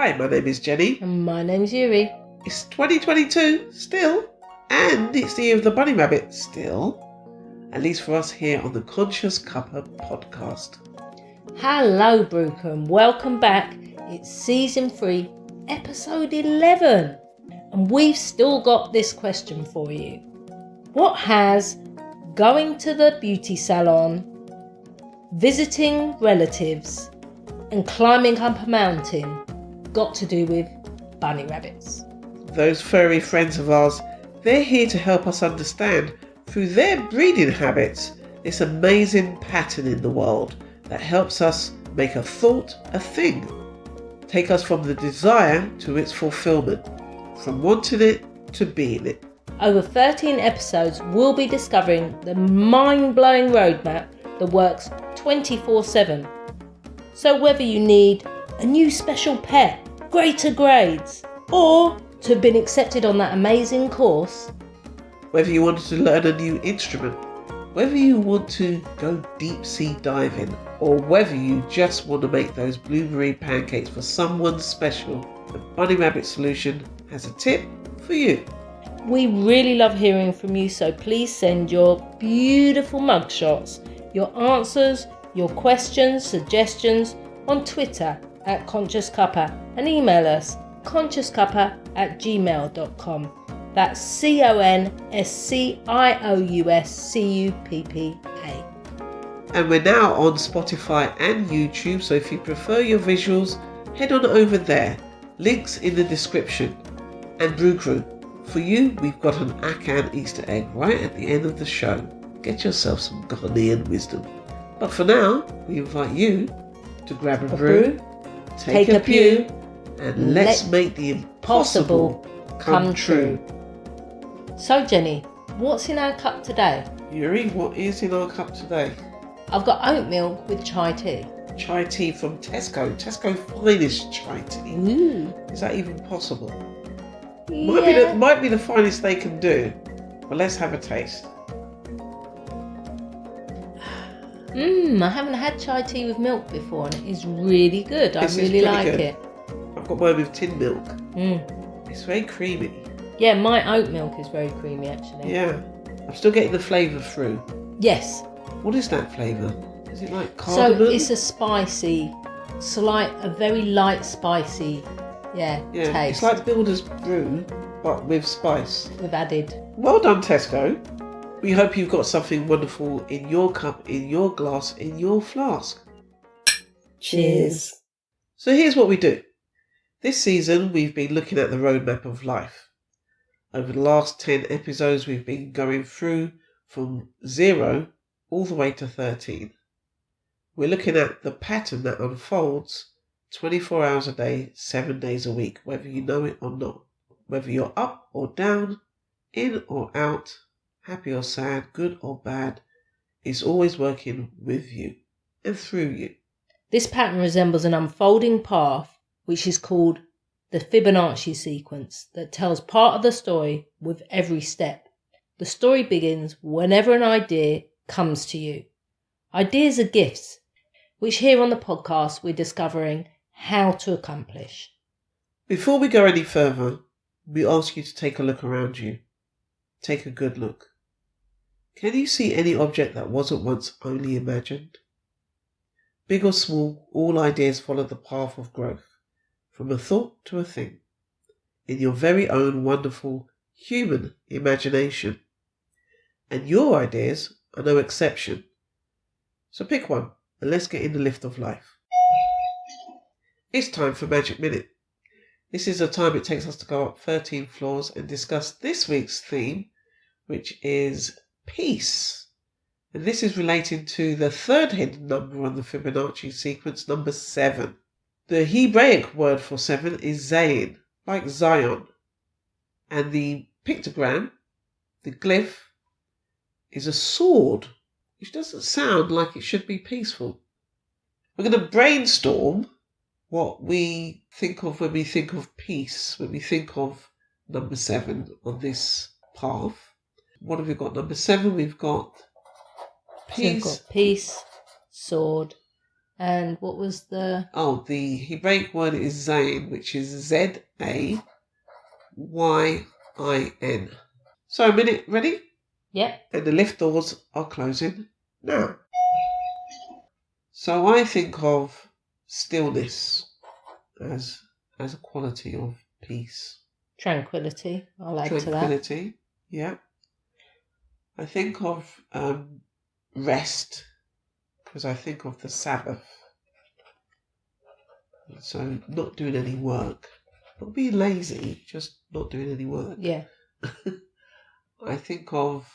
Hi, my name is Jenny. And my name's Eury. It's 2022 still, and it's the year of the bunny rabbit still, at least for us here on the Conscious Cuppa podcast. Hello, Brooker, and welcome back. It's season 3, episode 11, and we've still got this question for you. What has going to the beauty salon, visiting relatives, and climbing up a mountain got to do with bunny rabbits? Those furry friends of ours, they're here to help us understand, through their breeding habits, this amazing pattern in the world that helps us make a thought a thing. Take us from the desire to its fulfillment, from wanting it to being it. Over 13 episodes, we'll be discovering the mind-blowing roadmap that works 24/7. So whether you need a new special pet, greater grades, or to have been accepted on that amazing course, whether you wanted to learn a new instrument, whether you want to go deep sea diving, or whether you just want to make those blueberry pancakes for someone special, the Bunny Rabbit Solution has a tip for you. we really love hearing from you, so please send your beautiful mugshots, your answers, your questions, suggestions on Twitter at Conscious Cuppa and email us consciouscuppa@gmail.com. That's CONSCIOUSCUPPA. And we're now on Spotify and YouTube, so if you prefer your visuals, head on over there. Links in the description. And Brew Crew, for you, we've got an Akan Easter egg right at the end of the show. Get yourself some Ghanaian wisdom. But for now, we invite you to grab a brew, take a pew, and let's make the impossible come true. So Jenny, what's in our cup today? Eury, what is in our cup today? I've got oat milk with chai tea. Chai tea from Tesco. Tesco finest chai tea. Ooh. Is that even possible? Yeah. Might be the finest they can do. But let's have a taste. I haven't had chai tea with milk before, and it is really good. This I is really pretty like good. it. I've got mine with tin milk. Mm. It's very creamy. Yeah, my oat milk is very creamy actually. Yeah. I'm still getting the flavour through. Yes. What is that flavour? Is it like So cardamom? it's a spicy, a very light spicy, taste. It's like Builder's Brew, but with spice. We've added. Well done, Tesco. We hope you've got something wonderful in your cup, in your glass, in your flask. Cheers. So here's what we do. This season, we've been looking at the roadmap of life. Over the last 10 episodes, we've been going through from 0 all the way to 13. We're looking at the pattern that unfolds 24 hours a day, 7 days a week, whether you know it or not. Whether you're up or down, in or out, happy or sad, good or bad, it's always working with you and through you. This pattern resembles an unfolding path, which is called the Fibonacci Sequence, that tells part of the story with every step. The story begins whenever an idea comes to you. Ideas are gifts, which here on the podcast we're discovering how to accomplish. Before we go any further, we ask you to take a look around you. Take a good look. Can you see any object that wasn't once only imagined? Big or small, all ideas follow the path of growth, from a thought to a thing, in your very own wonderful human imagination. And your ideas are no exception. So pick one and let's get in the lift of life. It's time for Magic Minute. This is the time it takes us to go up 13 floors and discuss this week's theme, which is peace. And this is relating to the third hidden number on the Fibonacci sequence, number 7. The Hebraic word for 7 is Zayin, like Zion. And the pictogram, the glyph, is a sword, which doesn't sound like it should be peaceful. We're going to brainstorm what we think of when we think of peace, when we think of number 7 on this path. What have we got? Number 7, we've got peace. So we've got peace, sword, And what was the... Oh, the Hebraic word is Zayin, which is Zayin. So a minute, ready? Yep. And the lift doors are closing now. So I think of stillness as a quality of peace. Tranquility, I'll add to that. Tranquility, yeah. I think of rest, because I think of the Sabbath. So not doing any work. Not being lazy, just not doing any work. Yeah. I think of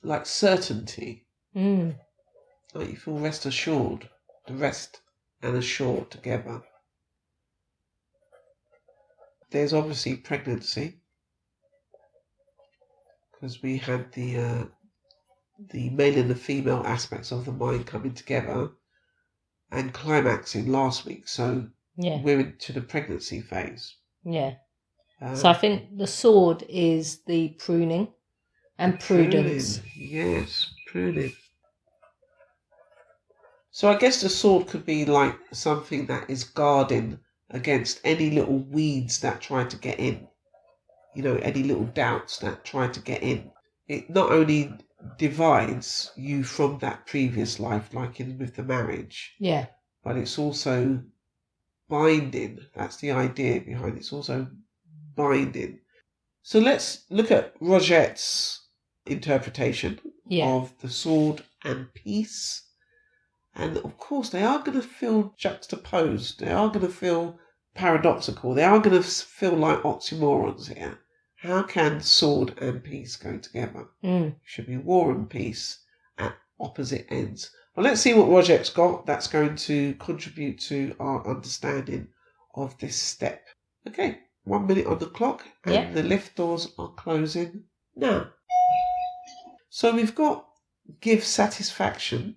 like certainty. Like you feel rest assured. The rest and assured together. There's obviously pregnancy, because we had the male and the female aspects of the mind coming together and climaxing last week. So Yeah. we're into the pregnancy phase. Yeah. So I think the sword is the pruning and prudence. Pruning. Yes, pruning. So I guess the sword could be like something that is guarding against any little weeds that try to get in. You know, any little doubts that try to get in. It not only divides you from that previous life, like with the marriage. Yeah. But it's also binding. That's the idea behind it. It's also binding. So let's look at Rogette's interpretation of the sword and peace. And of course, they are going to feel juxtaposed. They are going to feel paradoxical. They are going to feel like oxymorons here. How can sword and peace go together? Should be war and peace at opposite ends. Well, let's see what Rogette's got that's going to contribute to our understanding of this step. Okay, 1 minute on the clock, and the lift doors are closing now. So we've got give satisfaction.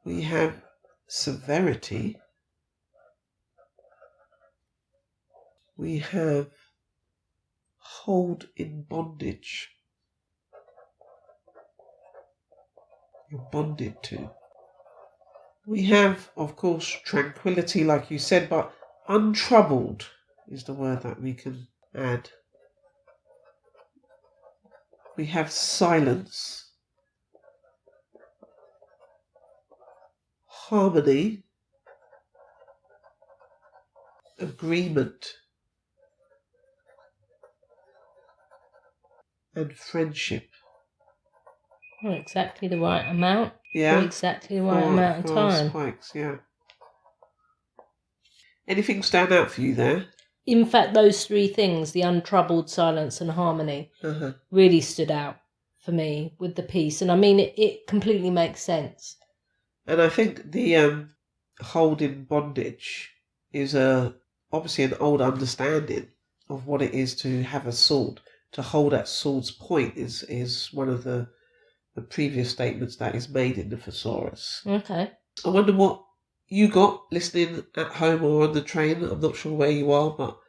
We have severity. We have hold in bondage. You're bonded to. We have, of course, tranquility, like you said, but untroubled is the word that we can add. We have silence. Harmony, agreement, and friendship. Oh, exactly the right amount. Yeah. For exactly the right amount of time. Spikes, yeah. Anything stand out for you there? In fact, those three things, the untroubled, silence and harmony, really stood out for me with the piece. And I mean, it completely makes sense. And I think the hold in bondage is obviously an old understanding of what it is to have a sword. To hold at sword's point is one of the previous statements that is made in the thesaurus. Okay. I wonder what you got listening at home or on the train. I'm not sure where you are, but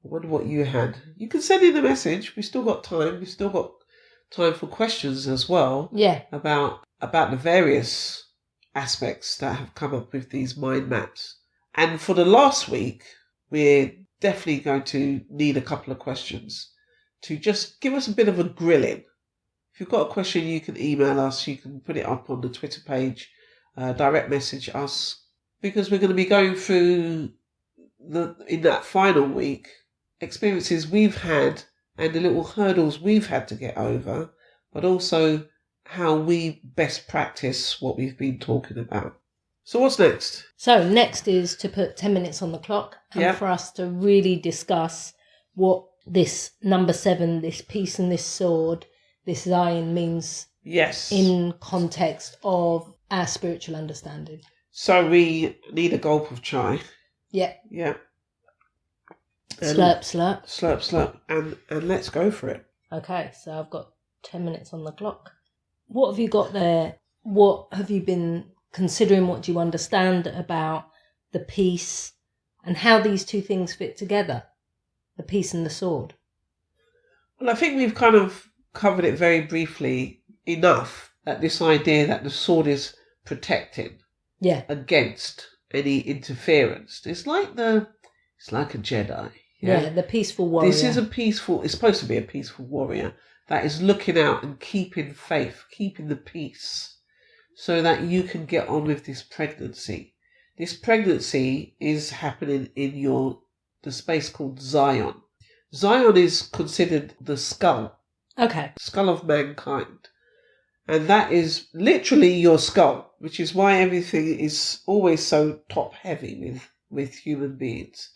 I wonder what you had. You can send in a message. We've still got time. We've still got time for questions as well. Yeah. About the various aspects that have come up with these mind maps. And for the last week, we're definitely going to need a couple of questions to just give us a bit of a grilling. If you've got a question, you can email us. You can put it up on the Twitter page, direct message us, because we're going to be going through in that final week experiences we've had and the little hurdles we've had to get over, but also how we best practice what we've been talking about. So what's next? So next is to put 10 minutes on the clock and for us to really discuss what this number 7, this piece and this sword, this Zayin means in context of our spiritual understanding. So we need a gulp of chai. Yeah. Yeah. Slurp, slurp. Slurp, slurp. And let's go for it. Okay, so I've got 10 minutes on the clock. What have you got there? What have you been considering? What do you understand about the piece and how these two things fit together? The piece and the sword. Well, I think we've kind of covered it very briefly enough, that this idea that the sword is protecting against any interference. It's like a Jedi. Yeah, the peaceful warrior. This is it's supposed to be a peaceful warrior that is looking out and keeping faith, keeping the peace, so that you can get on with this pregnancy. This pregnancy is happening in the space called Zion. Zion is considered the skull. Okay. Skull of mankind. And that is literally your skull, which is why everything is always so top heavy with human beings.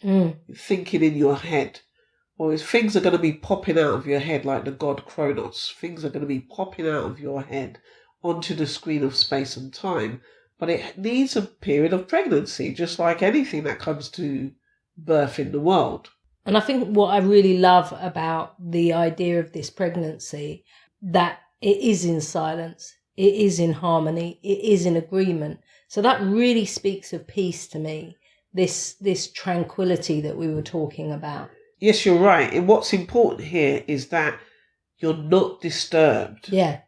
Thinking in your head. Or things are going to be popping out of your head like the god Kronos. Things are going to be popping out of your head onto the screen of space and time. But it needs a period of pregnancy, just like anything that comes to birth in the world. And I think what I really love about the idea of this pregnancy, that it is in silence, it is in harmony, it is in agreement. So that really speaks of peace to me, this tranquility that we were talking about. Yes, you're right. And what's important here is that you're not disturbed. Yeah.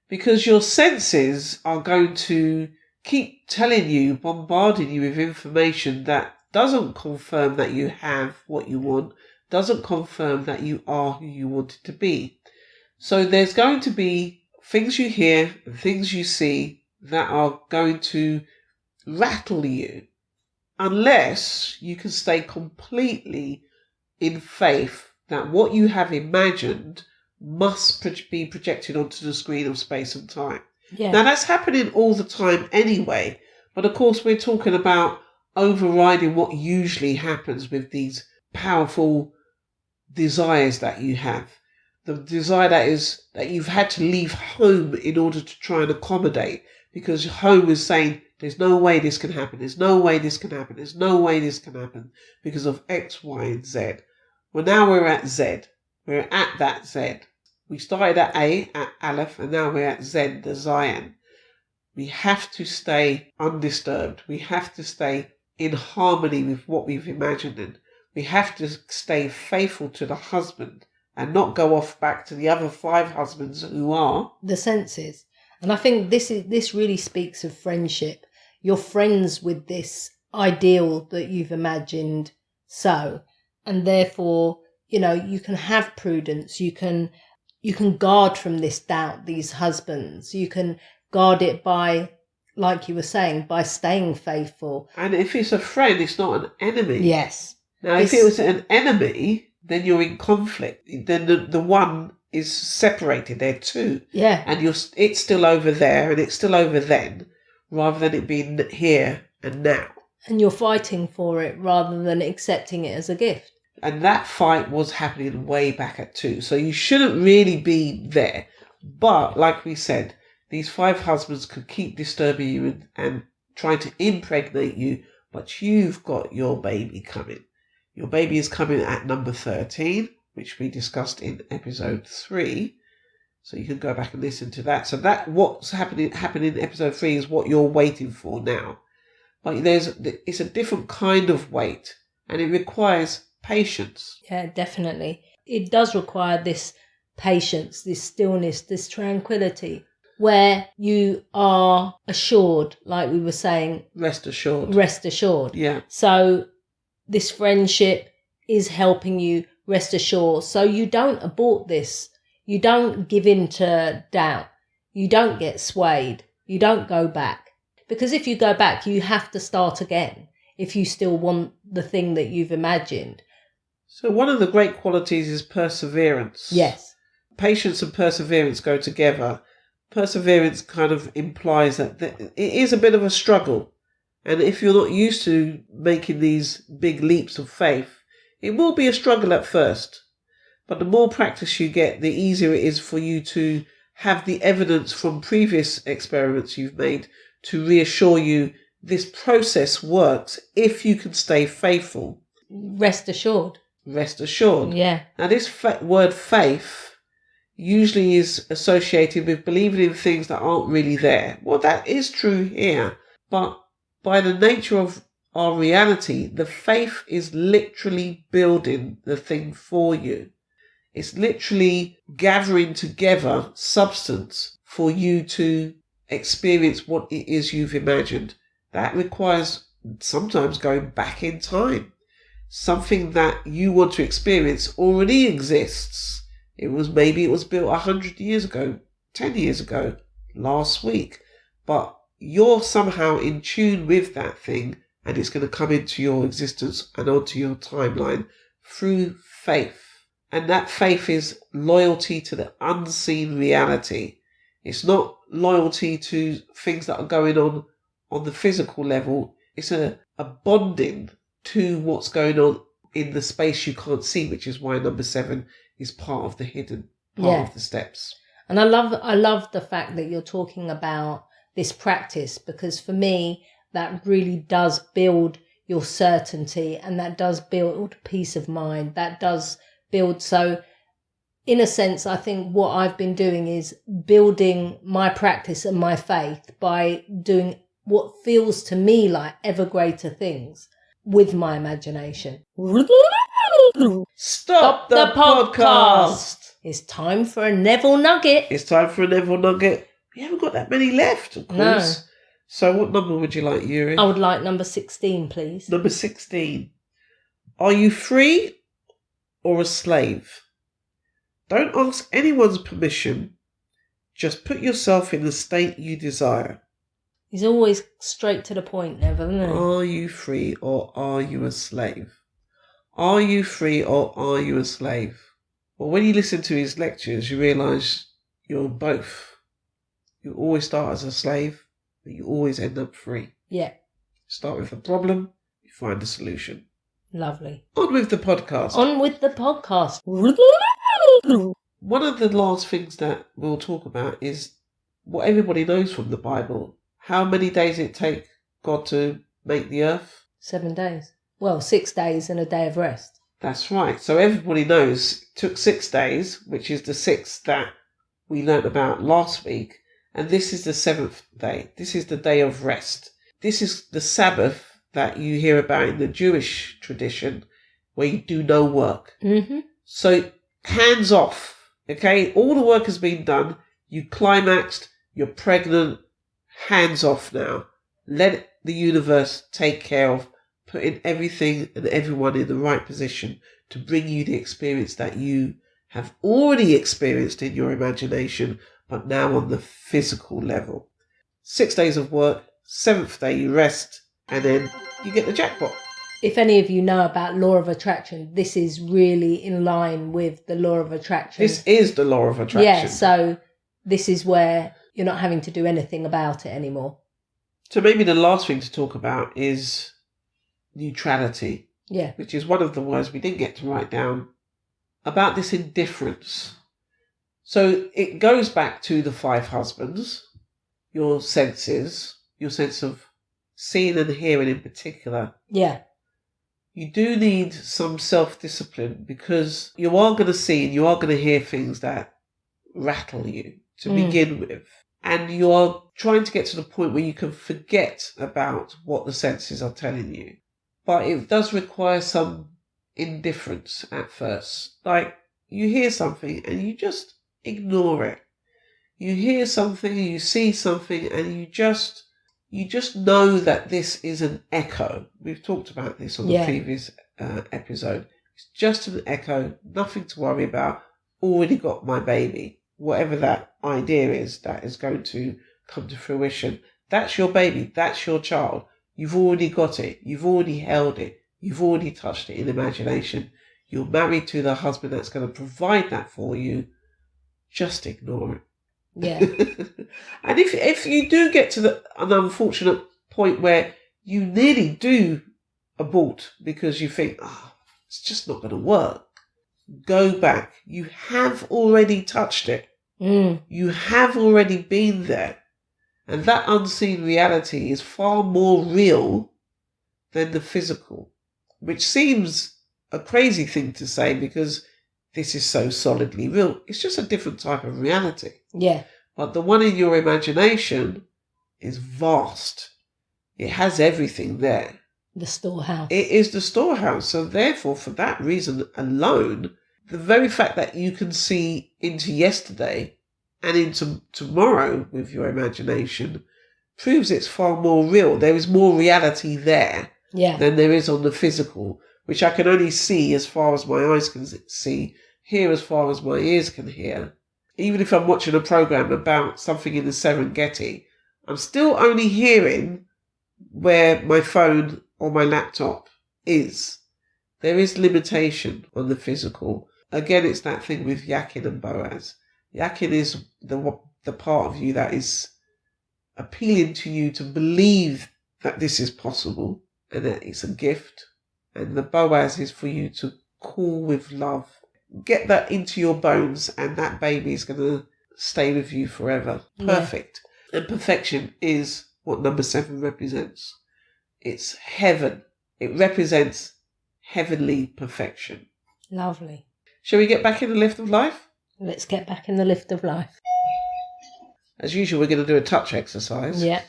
Because your senses are going to keep telling you, bombarding you with information that doesn't confirm that you have what you want, doesn't confirm that you are who you wanted to be. So there's going to be things you hear and things you see that are going to rattle you unless you can stay completely in faith that what you have imagined must be projected onto the screen of space and time. Yeah. Now that's happening all the time anyway, but of course we're talking about overriding what usually happens with these powerful desires that you have. The desire that you've had to leave home in order to try and accommodate, because home is saying there's no way this can happen, there's no way this can happen, there's no way this can happen because of X, Y, and Z. Well, now we're at Z. We're at that Z. We started at A, at Aleph, and now we're at Z, the Zion. We have to stay undisturbed. We have to stay in harmony with what we've imagined. And we have to stay faithful to the husband and not go off back to the other 5 husbands who are the senses. And I think this really speaks of friendship. You're friends with this ideal that you've imagined and therefore, you can have prudence. You can guard from this doubt, these husbands. You can guard it by, like you were saying, by staying faithful. And if it's a friend, it's not an enemy. Yes. Now, if it was an enemy, then you're in conflict. Then the one is separated. They're two. Yeah. And it's still over there and it's still over then, rather than it being here and now. And you're fighting for it rather than accepting it as a gift. And that fight was happening way back at 2. So you shouldn't really be there. But like we said, these 5 husbands could keep disturbing you and trying to impregnate you. But you've got your baby coming. Your baby is coming at number 13, which we discussed in episode 3. So you can go back and listen to that. So that what's happening in episode 3 is what you're waiting for now. But it's a different kind of wait, and it requires patience. Yeah, definitely. It does require this patience, this stillness, this tranquility, where you are assured, like we were saying. Rest assured. Rest assured. Yeah. So this friendship is helping you rest assured. So you don't abort this. You don't give in to doubt. You don't get swayed. You don't go back. Because if you go back, you have to start again if you still want the thing that you've imagined. So one of the great qualities is perseverance. Yes. Patience and perseverance go together. Perseverance kind of implies that it is a bit of a struggle. And if you're not used to making these big leaps of faith, it will be a struggle at first. But the more practice you get, the easier it is for you to have the evidence from previous experiments you've made to reassure you this process works if you can stay faithful. Rest assured. Rest assured. Yeah. Now this word faith usually is associated with believing in things that aren't really there. Well, that is true here. But by the nature of our reality, the faith is literally building the thing for you. It's literally gathering together substance for you to experience what it is you've imagined. That requires sometimes going back in time. Something that you want to experience already exists. Maybe it was built 100 years ago, 10 years ago, last week. But you're somehow in tune with that thing, and it's going to come into your existence and onto your timeline through faith. And that faith is loyalty to the unseen reality. It's not loyalty to things that are going on the physical level. It's a bonding to what's going on in the space you can't see, which is why number 7 is part of the hidden part of the steps. And I love the fact that you're talking about this practice, because for me, that really does build your certainty, and that does build peace of mind. That does build. So in a sense, I think what I've been doing is building my practice and my faith by doing what feels to me like ever greater things with my imagination. Stop the podcast. It's time for a Neville Nugget. It's time for a Neville Nugget. We haven't got that many left, of course. No. So what number would you like, Eury? I would like number 16, please. Number 16. Are you free or a slave? Don't ask anyone's permission. Just put yourself in the state you desire. He's always straight to the point, Neville, isn't he? Are you free or are you a slave? Are you free or are you a slave? Well, when you listen to his lectures, you realise you're both. You always start as a slave, but you always end up free. Yeah. Start with a problem, you find a solution. Lovely. On with the podcast. On with the podcast. One of the last things that we'll talk about is what everybody knows from the Bible. How many days it take God to make the earth? 7 days. Well, 6 days and a day of rest. That's right. So everybody knows it took 6 days, which is the 6th that we learnt about last week. And this is the 7th day. This is the day of rest. This is the Sabbath that you hear about in the Jewish tradition, where you do no work. Mm-hmm. So hands off. Okay, all the work has been done. You climaxed. You're pregnant. Hands off now. Let the universe take care of putting everything and everyone in the right position to bring you the experience that you have already experienced in your imagination, but now on the physical level. 6 days of work, 7th day you rest, and then you get the jackpot. If any of you know about law of attraction, this is really in line with the law of attraction. This is the law of attraction. Yeah, so this is where you're not having to do anything about it anymore. So maybe the last thing to talk about is neutrality. Yeah. Which is one of the words we didn't get to write down, about this indifference. So it goes back to the 5 husbands, your senses, your sense of seeing and hearing in particular. Yeah. You do need some self-discipline, because you are going to see and you are going to hear things that rattle you to begin with. And you are trying to get to the point where you can forget about what the senses are telling you. But it does require some indifference at first. Like, you hear something and you just ignore it. You hear something, you see something, and you just know that this is an echo. We've talked about this on the previous episode. It's just an echo, nothing to worry about. Already got my baby. Whatever that idea is that is going to come to fruition. That's your baby. That's your child. You've already got it. You've already held it. You've already touched it in imagination. You're married to the husband that's going to provide that for you. Just ignore it. Yeah. And if you do get to an unfortunate point where you nearly do abort because you think, it's just not going to work, go back. You have already touched it. You have already been there. And that unseen reality is far more real than the physical, which seems a crazy thing to say because this is so solidly real. It's just a different type of reality. Yeah. But the one in your imagination is vast. It has everything there. The storehouse. It is the storehouse. So therefore, for that reason alone, the very fact that you can see into yesterday and into tomorrow with your imagination proves it's far more real. There is more reality there than there is on the physical, which I can only see as far as my eyes can see, hear as far as my ears can hear. Even if I'm watching a program about something in the Serengeti, I'm still only hearing where my phone or my laptop is. There is limitation on the physical. Again, it's that thing with Yakin and Boaz. Yakin is the part of you that is appealing to you to believe that this is possible and that it's a gift. And the Boaz is for you to call with love. Get that into your bones and that baby is going to stay with you forever. Perfect. And perfection is what number 7 represents. It's heaven. It represents heavenly perfection. Lovely. Shall we get back in the lift of life? Let's get back in the lift of life. As usual, we're going to do a touch exercise. Yeah.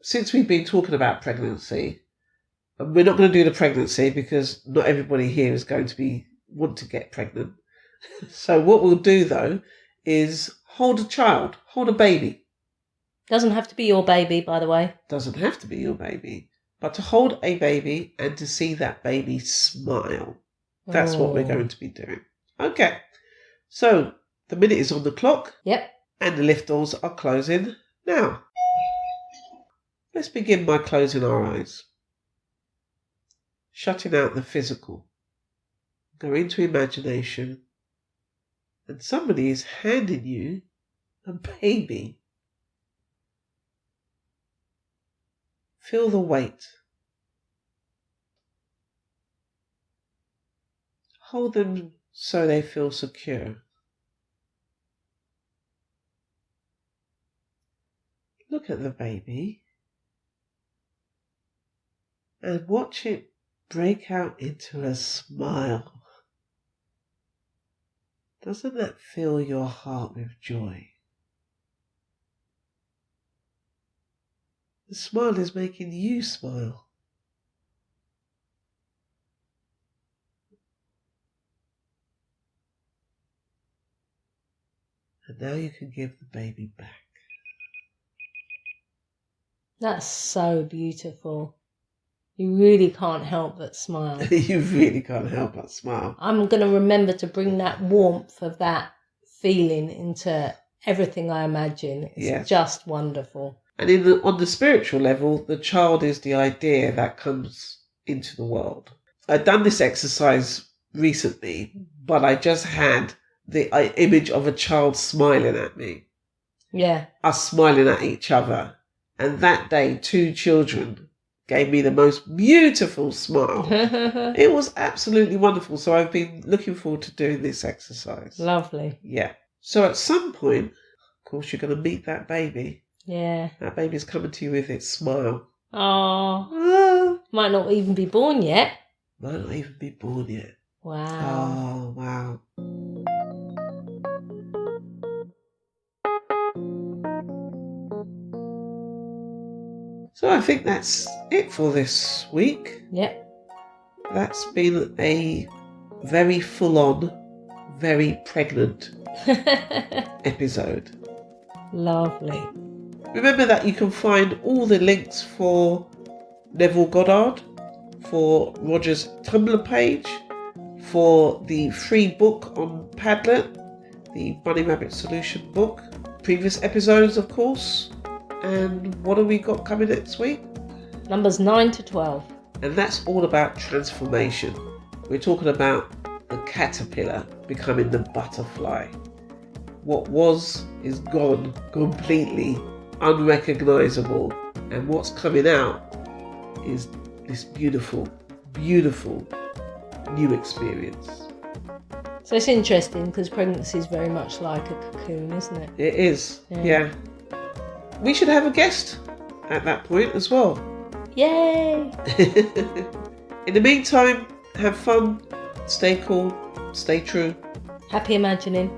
Since we've been talking about pregnancy, and we're not going to do the pregnancy because not everybody here is going to want to get pregnant. So what we'll do, though, is hold a child, hold a baby. Doesn't have to be your baby, by the way. Doesn't have to be your baby. But to hold a baby and to see that baby smile. That's what we're going to be doing. Okay. So the minute is on the clock. Yep. And the lift doors are closing now. Let's begin by closing our eyes. Shutting out the physical. Go into imagination. And somebody is handing you a baby. Feel the weight. Hold them so they feel secure. Look at the baby and watch it break out into a smile. Doesn't that fill your heart with joy? The smile is making you smile. And now you can give the baby back. That's so beautiful. You really can't help but smile. You really can't help but smile. I'm going to remember to bring that warmth of that feeling into everything I imagine. It's just wonderful. And on the spiritual level, the child is the idea that comes into the world. I've done this exercise recently, but I just had the image of a child smiling at me. Yeah. Us smiling at each other. And that day, 2 children gave me the most beautiful smile. It was absolutely wonderful. So I've been looking forward to doing this exercise. Lovely. Yeah. So at some point, of course, you're going to meet that baby. Yeah. That baby's coming to you with its smile. Oh. Might not even be born yet. Might not even be born yet. Wow. Oh, wow. So I think that's it for this week. Yep. That's been a very full-on, very pregnant episode. Lovely. Remember that you can find all the links for Neville Goddard, for Roger's Tumblr page, for the free book on Padlet, the Bunny Rabbit Solution book, previous episodes, of course. And what have we got coming next week? Numbers 9 to 12. And that's all about transformation. We're talking about the caterpillar becoming the butterfly. What was is gone, completely unrecognizable. And what's coming out is this beautiful, beautiful new experience. So it's interesting because pregnancy is very much like a cocoon, isn't it? It is, yeah. We should have a guest at that point as well. Yay! In the meantime, have fun, stay cool, stay true. Happy imagining.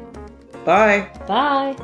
Bye. Bye.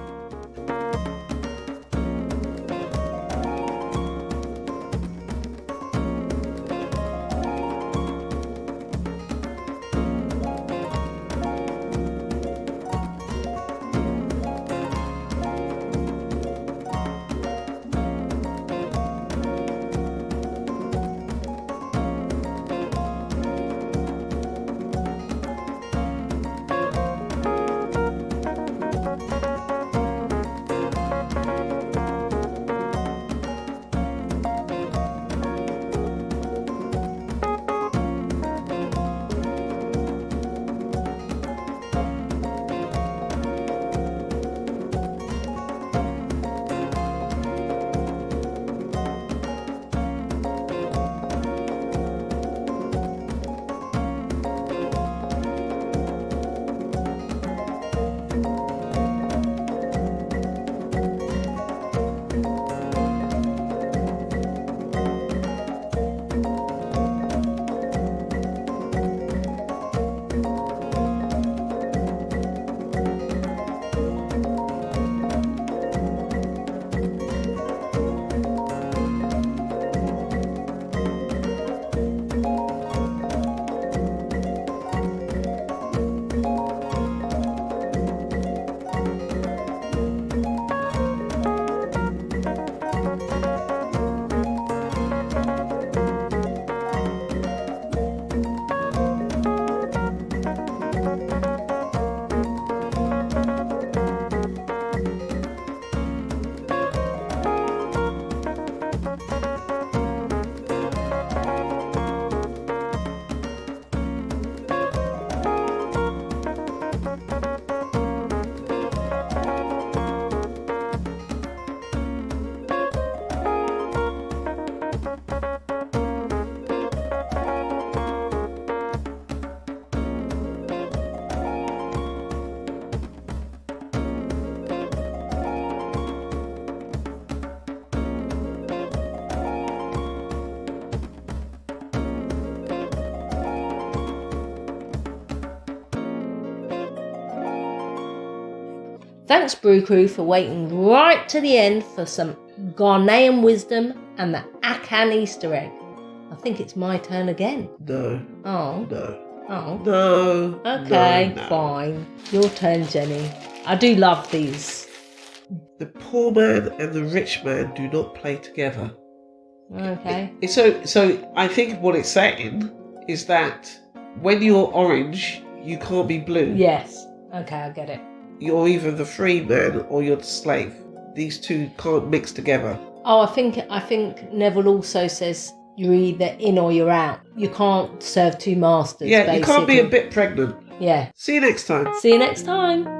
Thanks, Brew Crew, for waiting right to the end for some Ghanaian wisdom and the Akan Easter egg. I think it's my turn again. No. Oh. No. Oh. No. Okay, no. fine. Your turn, Jenny. I do love these. The poor man and the rich man do not play together. Okay. So I think what it's saying is that when you're orange, you can't be blue. Yes. Okay, I get it. You're either the free man or you're the slave. These two can't mix together. Oh, I think Neville also says you're either in or you're out. You can't serve two masters. Yeah, basically. you can't be a bit pregnant. Yeah. See you next time. See you next time.